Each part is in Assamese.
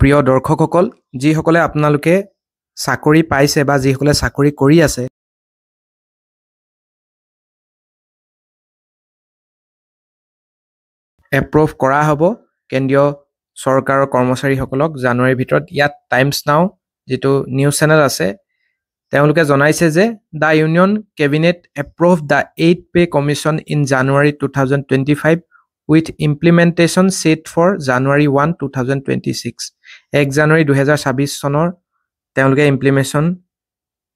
প্ৰিয় দৰ্শকসকল যিসকলে আপোনালোকে চাকৰি পাইছে বা যিসকলে চাকৰি কৰি আছে এপ্ৰুভ কৰা হ'ব কেন্দ্ৰীয় চৰকাৰৰ কৰ্মচাৰীসকলক জানুৱাৰীৰ ভিতৰত ইয়াত টাইমছ নাও যেটো নিউজ চেনেল আছে তেওঁলোকে জনাইছে যে the union cabinet approve the 8th pay commission in January 2025 with implementation set for January 1, 2026 1 জানুৱাৰী 2026 চনৰ তেওঁলোকে ইমপ্লিমেন্টেশন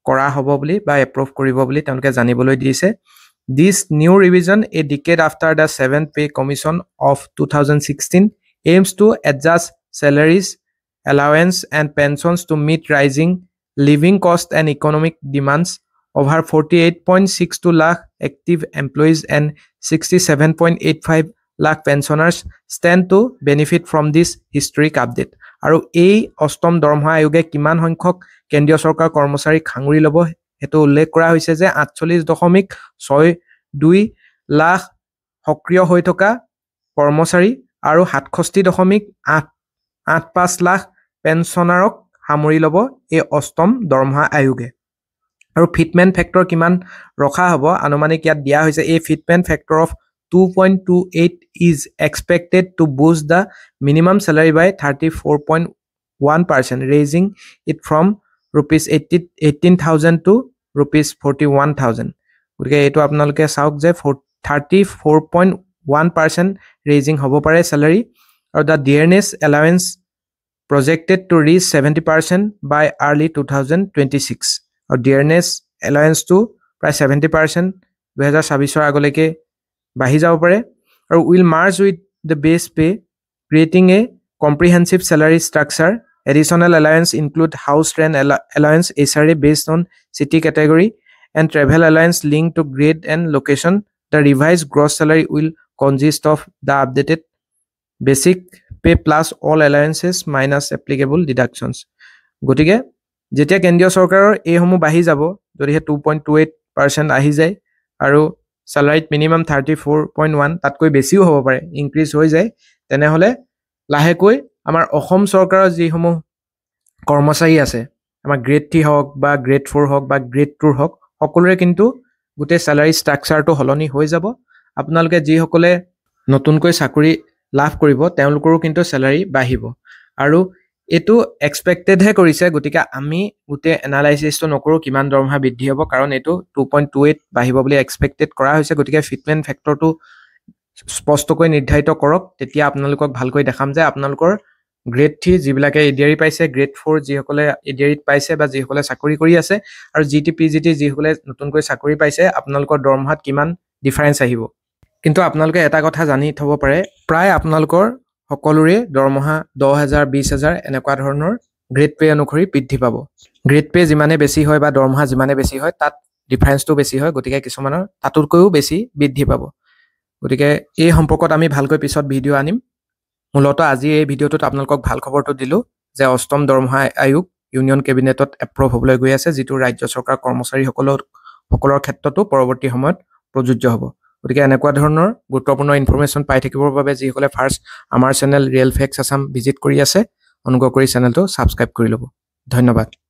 কৰা হ'ব বুলি বা এপ্ৰুভ কৰিব বুলি তেওঁলোকে জানিবলৈ দিছে This new revision a decade after the 7th pay commission of 2016 aims to adjust salaries allowance and pensions to meet rising living cost and economic demands over 48.62 lakh active employees and 67.85 lakh pensioners stand to benefit from this historic update আৰু এই অষ্টম দৰমহা আয়োগে কিমান সংখ্যক কেন্দ্ৰীয় চৰকাৰ কৰ্মচাৰী খাঙৰি লব হেতু উল্লেখ কৰা হৈছে যে 48.62 লাখ সক্ৰিয় হৈ থকা কৰ্মচাৰী আৰু 67.85 লাখ পেনচনাৰক সামৰি লব এই অষ্টম দৰমহা আয়োগে আৰু ফিটমেন্ট ফেক্টৰ কিমান ৰখা হ'ব আনুমানিক ইয়াত দিয়া হৈছে এই fitment factor of 2.28 is expected to boost the minimum salary by 34.1%, raising it from rupees 18,000 to rupees 41,000. গতিকে এটো আপোনালোকে চাওক যে 34.1% raising হ'ব পাৰে salary আৰু the dearness allowance projected to reach 70% by early 2026 আৰু dearness allowance to প্ৰায় 70% 2026 ৰ আগলৈকে বাহি যাব পাৰে আৰু will merge with the base pay creating a comprehensive salary structure additional allowance include house rent allowance SRA based on city category and travel allowance linked to grade and location the revised gross salary will consist of the updated basic pay plus all allowances minus applicable deductions গতিকে যেতিয়া কেন্দ্ৰীয় চৰকাৰৰ এই সমূহ বাহি যাব যদি 2.28% আহি যায় আৰু salary minimum 34.1 তাতকৈ বেছিও হ'ব পাৰে ইনক্ৰিজ হৈ যায় তেনেহলে লাহেকৈ আমাৰ অসম চৰকাৰৰ যি সমূহ কৰ্মচাৰী আছে আমাৰ গ্ৰেড 3 হওক বা গ্ৰেড 4 হওক বা গ্ৰেড 2 হওক সকলোৰে কিন্তু গোটে salary structureটো হলনি হৈ যাব আপোনালোকে যি সকলে নতুনকৈ চাকৰি লাভ কৰিব তেওঁলোকৰো কিন্তু salary বাঢ়িব আৰু এটো এক্সপেক্টেড হে কৰিছে গতিকে আমি গোটে এনালাইসিসটো নকৰো কিমান দৰমহা বৃদ্ধি হ'ব কাৰণ এটো 2.28 বাঢ়িব বুলি এক্সপেক্টেড কৰা হৈছে গতিকে ফিটমেন্ট ফেক্টৰটো স্পষ্টকৈ নিৰ্ধাৰিত কৰক তেতিয়া আপোনালোকক ভালকৈ দেখাম যে আপোনালোকৰ গ্ৰেড 3 যিবিলাকে এডিআৰি পাইছে গ্ৰেড 4 যিসকলে এডিআৰিত পাইছে বা যিসকলে চাকৰি কৰি আছে আৰু জিটি পিজিটি যিসকলে নতুনকৈ চাকৰি পাইছে আপোনালোকৰ দৰমহাত কিমান ডিফাৰেন্স আহিব কিন্তু আপোনালোকে এটা কথা জানি থব পাৰে প্ৰায় আপোনালোকৰ সকলোৰে দৰমহা 10,000 20,000 এনেকুৱা ধৰণৰ গ্ৰেড পে অনুসৰি বৃদ্ধি পাব গ্ৰেড পে যিমানে বেছি হয় বা দৰমহা যিমানে বেছি হয় তাত ডিফাৰেন্সটো বেছি হয় গতিকে কিছুমানৰ তাতকৈও বেছি বৃদ্ধি পাব গতিকে এই সম্পৰ্কত আমি ভালকৈ পিছত ভিডিও আনিম মূলত আজি এই ভিডিওটোত আপোনালোকক ভাল খবৰটো দিলো যে অষ্টম দৰমহা আয়োগ ইউনিয়ন কেবিনেটত এপ্ৰুভ হ'বলৈ গৈ আছে যেটো ৰাজ্য চৰকাৰ কৰ্মচাৰীসকলৰ ক্ষেত্ৰতো পৰৱৰ্তী সময়ত প্ৰযোজ্য হ'ব গতিকে এনেকুৱা ধৰণৰ গুৰুত্বপূৰ্ণ ইনফৰমেশন পাই থাকিবৰ বাবে যিসকলে ফাৰ্স্ট আমাৰ channel real facts Assam visit কৰি আছে অনুগ্ৰহ কৰি চেনেলটো সাবস্ক্ৰাইব কৰি লব ধন্যবাদ